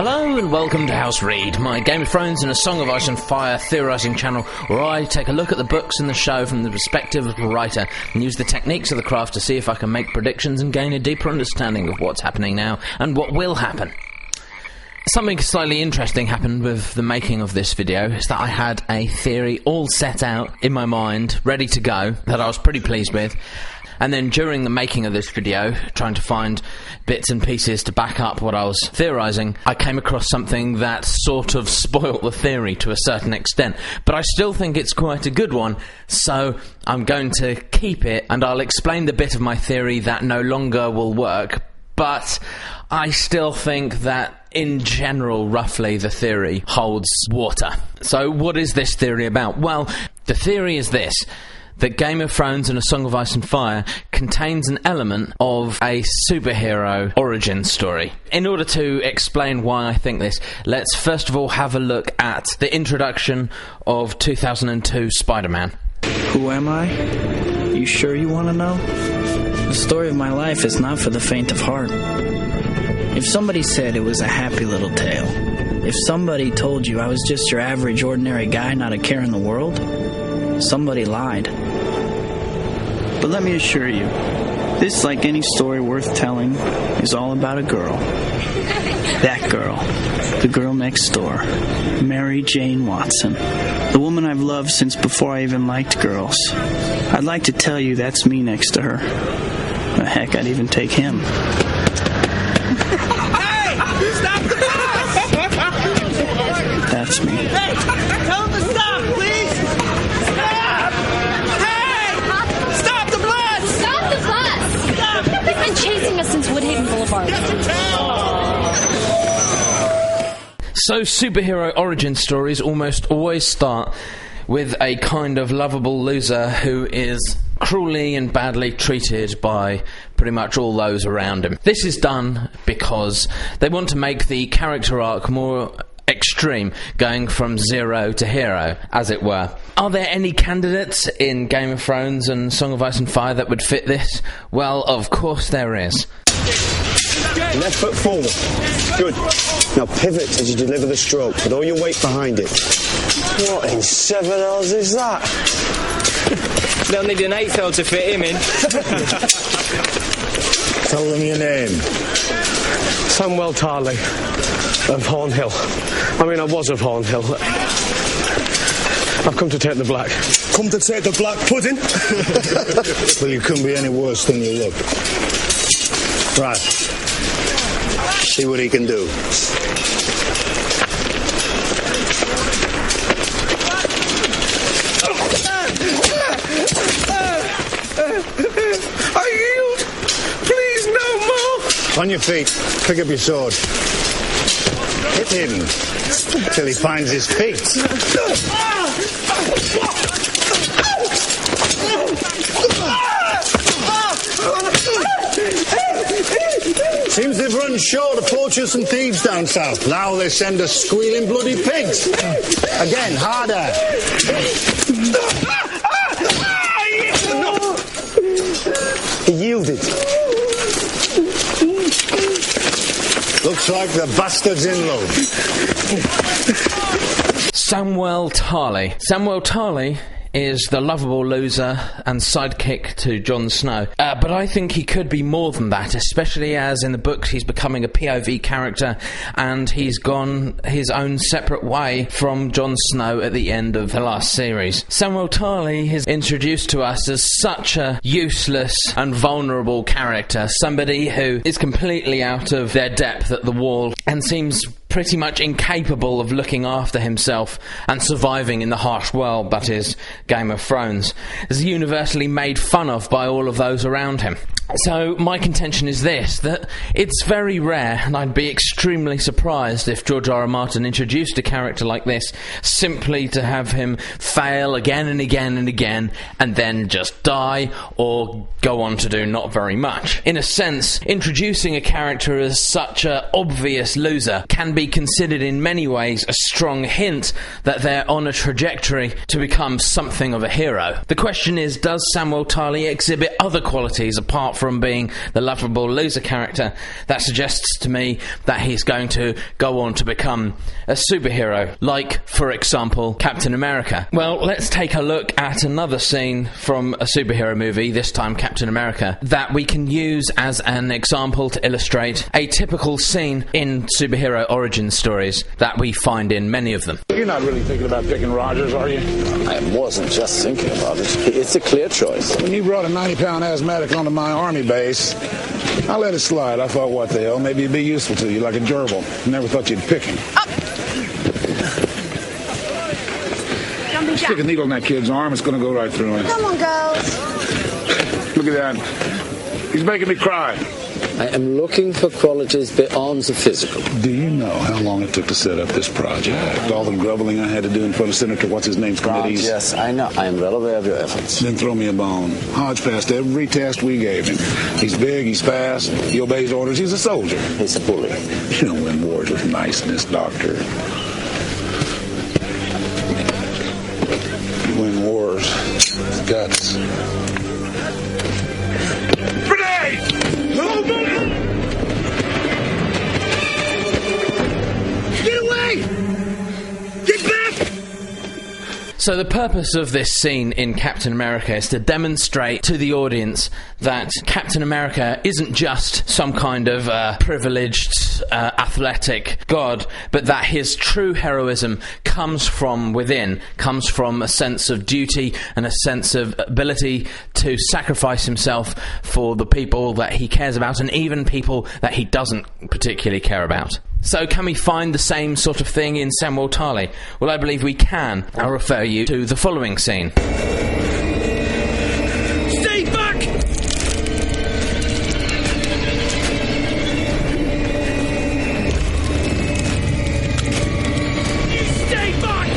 Hello and welcome to House Read, my Game of Thrones and A Song of Ice and Fire theorising channel where I take a look at the books in the show from the perspective of a writer and use the techniques of the craft to see if I can make predictions and gain a deeper understanding of what's happening now and what will happen. Something slightly interesting happened with the making of this video, is that I had a theory all set out in my mind, ready to go, that I was pretty pleased with. And then during the making of this video, trying to find bits and pieces to back up what I was theorising, I came across something that sort of spoilt the theory to a certain extent. But I still think it's quite a good one, so I'm going to keep it, and I'll explain the bit of my theory that no longer will work. But I still think that, in general, roughly, the theory holds water. So what is this theory about? Well, the theory is this: that Game of Thrones and A Song of Ice and Fire contains an element of a superhero origin story. In order to explain why I think this, let's first of all have a look at the introduction of 2002 Spiderman. Who am I? You sure you want to know? The story of my life is not for the faint of heart. If somebody said it was a happy little tale, if somebody told you I was just your average, ordinary guy, not a care in the world, somebody lied. But let me assure you, this, like any story worth telling, is all about a girl. That girl. The girl next door. Mary Jane Watson. The woman I've loved since before I even liked girls. I'd like to tell you that's me next to her. Heck, I'd even take him. Hey! Stop the bus! That's me. Hey! Tell him to stop, please! Stop! Hey! Stop the bus! Stop the bus! Stop! They've been chasing us since Woodhaven Boulevard. Get to town! So superhero origin stories almost always start with a kind of lovable loser who is cruelly and badly treated by pretty much all those around him. This is done because they want to make the character arc more extreme, going from zero to hero, as it were. Are there any candidates in Game of Thrones and Song of Ice and Fire that would fit this? Well, of course there is. Left foot forward. Good. Now pivot as you deliver the stroke, with all your weight behind it. What in seven hells is that? They'll need an 8-hell to fit him in. Tell them your name. Samwell Tarly of Hornhill. I was of Hornhill. I've come to take the black. Come to take the black pudding? Well, you couldn't be any worse than you look. Right. See what he can do. I yield! Please, no more! On your feet. Pick up your sword. Hit him till he finds his feet. Seems they've run short of poachers and thieves down south. Now they send us squealing bloody pigs. Again, harder. He yielded. Looks like the bastard's in love. Samwell Tarly. Samwell Tarly is the lovable loser and sidekick to Jon Snow. But I think he could be more than that, especially as in the books he's becoming a POV character and he's gone his own separate way from Jon Snow at the end of the last series. Samwell Tarly is introduced to us as such a useless and vulnerable character, somebody who is completely out of their depth at the wall and seems pretty much incapable of looking after himself and surviving in the harsh world that is Game of Thrones. Is universally made fun of by all of those around him. So my contention is this, that it's very rare, and I'd be extremely surprised if George R.R. Martin introduced a character like this simply to have him fail again and again and again and then just die or go on to do not very much. In a sense, introducing a character as such an obvious loser can be considered in many ways a strong hint that they're on a trajectory to become something of a hero. The question is, does Samwell Tarly exhibit other qualities apart from being the lovable loser character, that suggests to me that he's going to go on to become a superhero, like, for example, Captain America. Well, let's take a look at another scene from a superhero movie, this time Captain America, that we can use as an example to illustrate a typical scene in superhero origin stories that we find in many of them. You're not really thinking about picking Rogers, are you? I wasn't just thinking about it. It's a clear choice. When you brought a 90-pound asthmatic onto my army base, I let it slide. I thought, what the hell, maybe it'd be useful to you, like a gerbil. Never thought you'd pick him. Stick a needle in that kid's arm, it's going to go right through him. Come on, girls. Look at that. He's making me cry. I am looking for qualities beyond the physical. Do you know how long it took to set up this project? All the grubbling I had to do in front of Senator What's-His-Name's committees? Yes, I know. I am well aware of your efforts. Then throw me a bone. Hodge passed every test we gave him. He's big, he's fast, he obeys orders, he's a soldier. He's a bully. You don't win wars with niceness, Doctor. You win wars with guts. Get away! Get back! So the purpose of this scene in Captain America is to demonstrate to the audience that Captain America isn't just some kind of privileged, athletic god, but that his true heroism comes from within, comes from a sense of duty and a sense of ability to sacrifice himself for the people that he cares about, and even people that he doesn't particularly care about. So can we find the same sort of thing in Samwell Tarly? Well, I believe we can. I'll refer you to the following scene. Stay back! You stay back!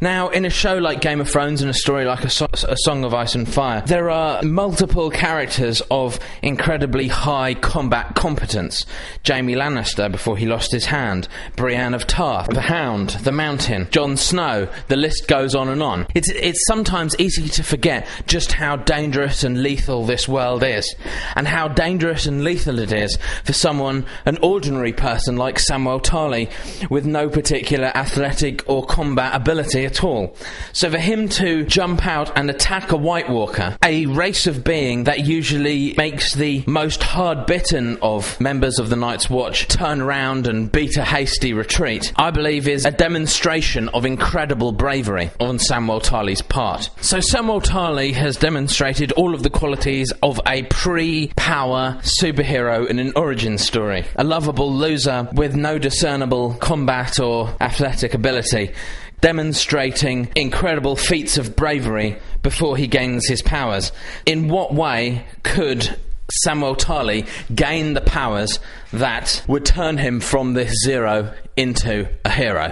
Now, in a show like Game of Thrones and a story like a Song of Ice and Fire, there are multiple characters of incredibly high combat competence. Jaime Lannister before he lost his hand, Brienne of Tarth, the Hound, the Mountain, Jon Snow, the list goes on and on. It's sometimes easy to forget just how dangerous and lethal this world is, and how dangerous and lethal it is for someone, an ordinary person like Samwell Tarly, with no particular athletic or combat ability at all. So for him to jump out and attack a White Walker, a race of being that usually makes the most hard-bitten of members of the Night's Watch turn around and beat a hasty retreat, I believe is a demonstration of incredible bravery on Samwell Tarly's part. So Samwell Tarly has demonstrated all of the qualities of a pre-power superhero in an origin story. A lovable loser with no discernible combat or athletic ability, demonstrating incredible feats of bravery before he gains his powers. In what way could Samwell Tarly gain the powers that would turn him from this zero into a hero?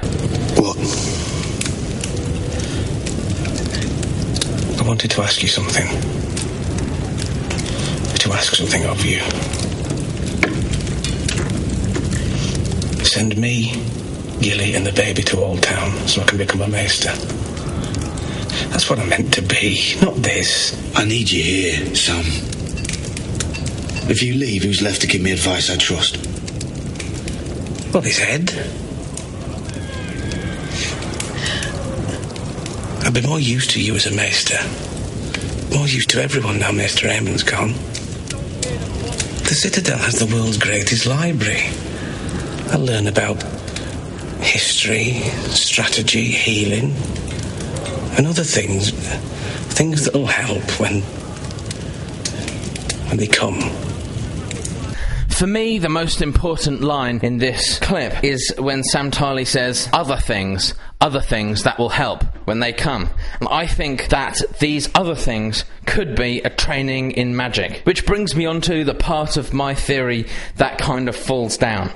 What? I wanted to ask you something. To ask something of you. Send me, Gilly and the baby to Old Town so I can become a maester. That's what I meant to be, not this. I need you here, Sam. If you leave, who's left to give me advice I trust? Well, his head. I've been more used to you as a maester. More used to everyone now Maester Aemon's gone. The Citadel has the world's greatest library. I'll learn about history, strategy, healing, and other things that will help when they come. For me, the most important line in this clip is when Sam Tarly says, other things other things that will help when they come. And I think that these other things could be a training in magic. Which brings me on to the part of my theory that kind of falls down.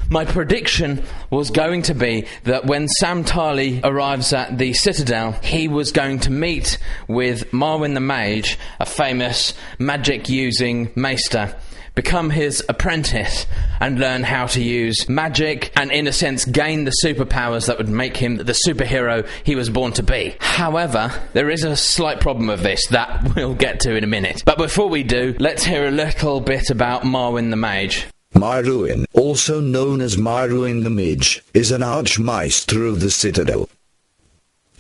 My prediction was going to be that when Sam Tarly arrives at the Citadel, he was going to meet with Marwyn the Mage, a famous magic-using maester, become his apprentice and learn how to use magic and, in a sense, gain the superpowers that would make him the superhero he was born to be. However, there is a slight problem with this that we'll get to in a minute. But before we do, let's hear a little bit about Marwyn the Mage. Marwyn, also known as Marwyn the Mage, is an archmeister of the Citadel.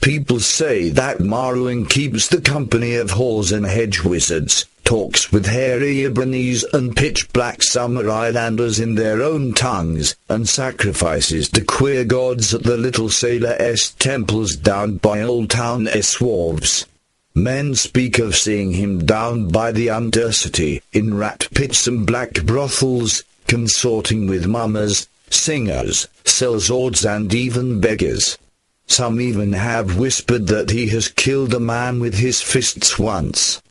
People say that Marwyn keeps the company of whores and hedge wizards, talks with hairy Ibranese and pitch-black Somalilanders in their own tongues, and sacrifices to queer gods at the Little Sailor-s temples down by Old Town Wharves. Men speak of seeing him down by the Undercity, in rat pits and black brothels, consorting with mummers, singers, sellswords and even beggars. Some even have whispered that he has killed a man with his fists once.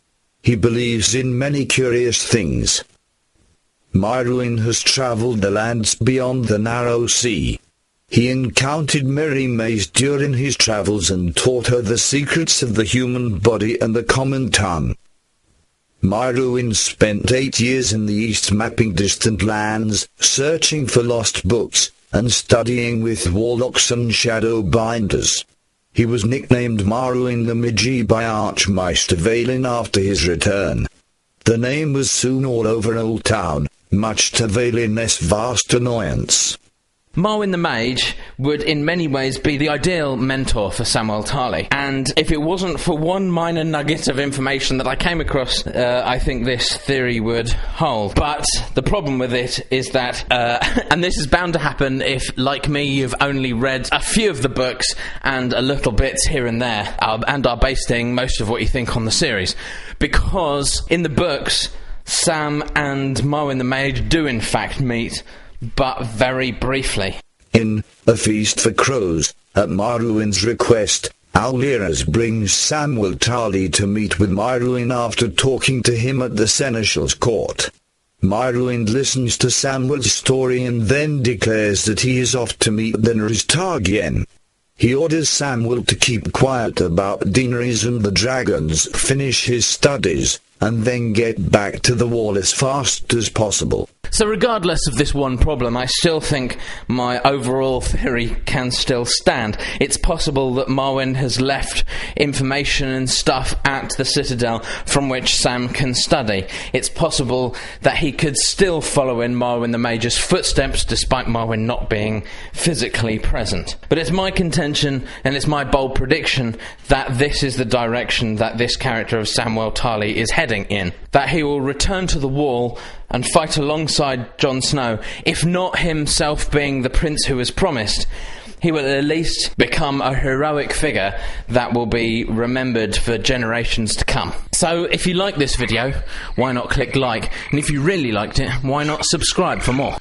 He believes in many curious things. Marwyn has travelled the lands beyond the narrow sea. He encountered Mary Maze during his travels and taught her the secrets of the human body and the common tongue. Marwyn spent 8 years in the East mapping distant lands, searching for lost books, and studying with warlocks and shadow binders. He was nicknamed Marwyn the Magi by Archmeister Valen after his return. The name was soon all over Old Town, much to Valen's vast annoyance. Marwyn the Mage would in many ways be the ideal mentor for Samwell Tarly, and if it wasn't for one minor nugget of information that I came across, I think this theory would hold. But the problem with it is that, and this is bound to happen if, like me, you've only read a few of the books and a little bits here and there, and are basing most of what you think on the series, because in the books, Sam and Marwyn the Mage do in fact meet, but very briefly. In A Feast for Crows, at Marwyn's request, Alliras brings Samwell Tarly to meet with Marwyn after talking to him at the Seneschal's court. Marwyn listens to Samwell's story and then declares that he is off to meet Daenerys Targaryen. He orders Samwell to keep quiet about Daenerys and the dragons, finish his studies, and then get back to the wall as fast as possible. So regardless of this one problem, I still think my overall theory can still stand. It's possible that Marwyn has left information and stuff at the Citadel from which Sam can study. It's possible that he could still follow in Marwyn the Mage's footsteps despite Marwyn not being physically present. But it's my contention, and it's my bold prediction, that this is the direction that this character of Samwell Tarly is heading in. That he will return to the Wall and fight alongside Jon Snow. If not himself being the prince who was promised, he will at least become a heroic figure that will be remembered for generations to come. So if you like this video, why not click like? And if you really liked it, why not subscribe for more?